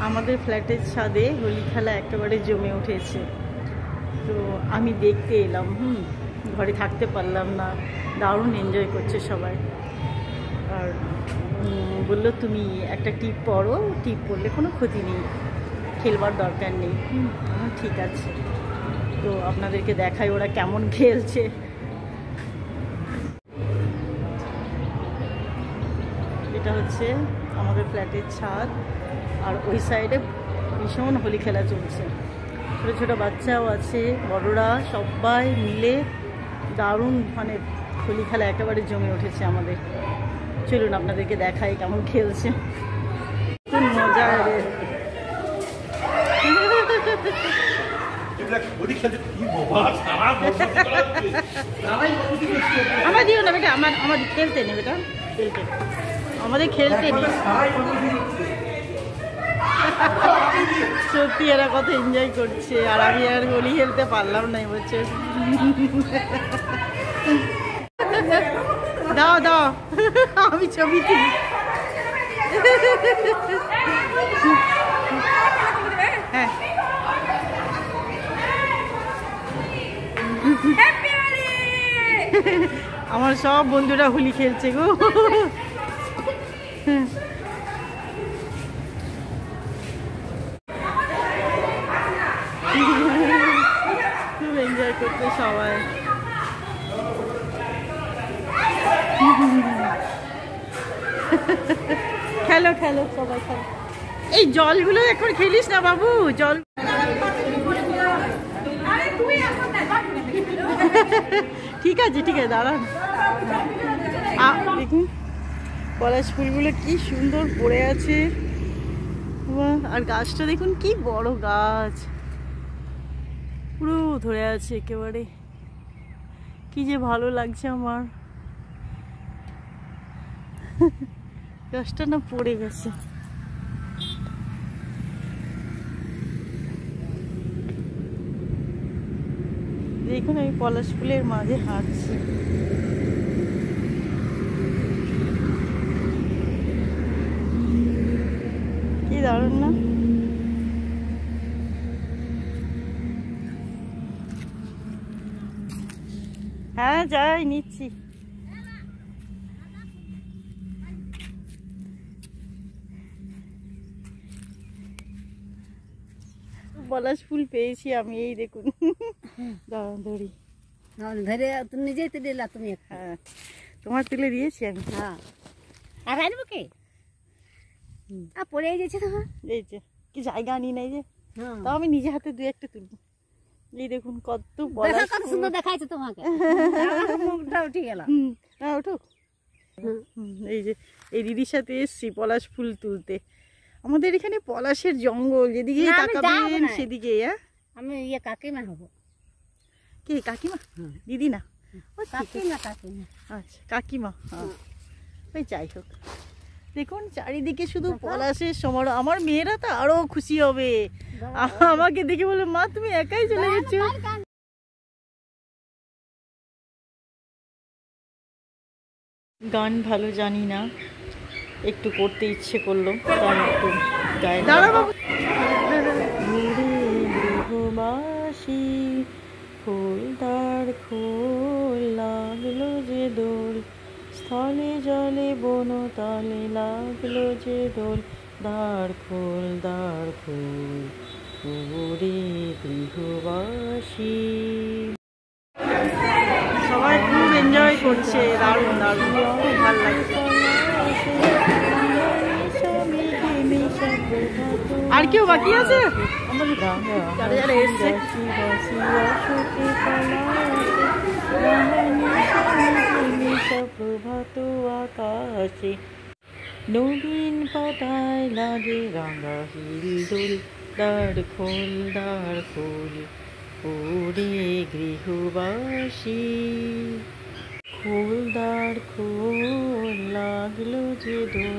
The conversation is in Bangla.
আমাদের ফ্ল্যাটের ছাদে হোলি খেলা একেবারে জমে উঠেছে। তো আমি দেখতে এলাম, ঘরে থাকতে পারলাম না। দারুণ এনজয় করছে সবাই। আর বললো তুমি একটা টিপ পরো, টিপ পরলে কোনো ক্ষতি নেই, খেলবার দরকার নেই। ঠিক আছে, তো আপনাদেরকে দেখাই ওরা কেমন খেলছে। এটা হচ্ছে আমাদের ফ্ল্যাটের ছাদ, আর ওই সাইডে ভীষণ হোলি খেলা চলছে। ছোটো ছোটো বাচ্চাও আছে, বড়রা সবাই মিলে দারুণ মানে হোলি খেলা একেবারে জমে উঠেছে আমাদের। চলুন আপনাদেরকে দেখাই কেমন খেলছে। খুব মজা হবে। আমার দিও না বেটা, আমার খেলতে নেই বেটা, খেলতে আমাদের খেলতে নেই। সত্যি এরা কত এনজয় করছে, আর আমি আর হোলি খেলতে পারলাম না এবছর। দাও দাও, আমি ছবি তুলি। হ্যাঁ, আমার সব বন্ধুরা হোলি খেলছে গো। খুব এনজয় করছে সবাই। খেলো খেলো সবাই খেলো। এই জলগুলো এখন খেলিস না বাবু, জল। ঠিক আছে ঠিক আছে, দাঁড়ান। দেখুন পলাশ ফুলগুলো কি সুন্দর পড়ে আছে। আর গাছটা দেখুন কি বড় গাছ, পুরো ধরে আছে একেবারে। কি যে ভালো লাগছে আমার। গাছটা না পড়ে গেছে। দেখুন আমি পলাশ ফুলের মাঝে হাঁটছি। কি দারুণ না? হ্যাঁ যাই, নিচ্ছি। পলাশ ফুল পেয়েছি আমি, এই দেখুন। দাঁড়ান ধরি, ধরে তুমি নিজেই তো দিলা তুমি। হ্যাঁ তোমার তুলে দিয়েছি আমি। হ্যাঁ, আর আনবো কে? পড়ে গেছে তোমার। এই যে কি জায়গা আনি নাই যে, তাও আমি নিজে হাতে দু একটা তুলবো। এই দেখুন কত কত সুন্দর দেখাচ্ছে তোমাকে। মুখটা উঠে গেল। না ওঠো। এই যে এই দিদির সাথে এসছি পলাশ ফুল তুলতে। আমাদের এখানে পলাশের জঙ্গল, যেদিকে তাকাবেন সেদিকে। আমি কাকিমা হবো। কে কাকিমা? দিদি না, কাকিমা। কাকিমা, আচ্ছা কাকিমা। ওই যাই হোক, দেখুন চারিদিকে শুধু পলাশের সমারোহ। আমার মেয়েরা তো আরো খুশি হবে, আমাকে দেখে বলে মা তুমি একাই চলে গেছো। গান ভালো জানি না, একটু করতে ইচ্ছে করলো তাই একটু গায়ে। গৃহবাসী ফুলদার খোল লাগলো যে দোল, স্থলে জলে বনতলে লাগলো যে দোল, দ্বার খোল ওরে গৃহবাসী। সবাই খুব এনজয় করছে, দারুণ দারুণ, খুব ভালো লাগছে। আর কেউ বাকি আছে? যারা যারা এসছে প্রভাত আকাশে, নবীন পাতায় লাগে রাঙা হিলদোল, দ্বার খোল ওরে গৃহবাসী, খোল দ্বার খোল লাগলো যে দোল।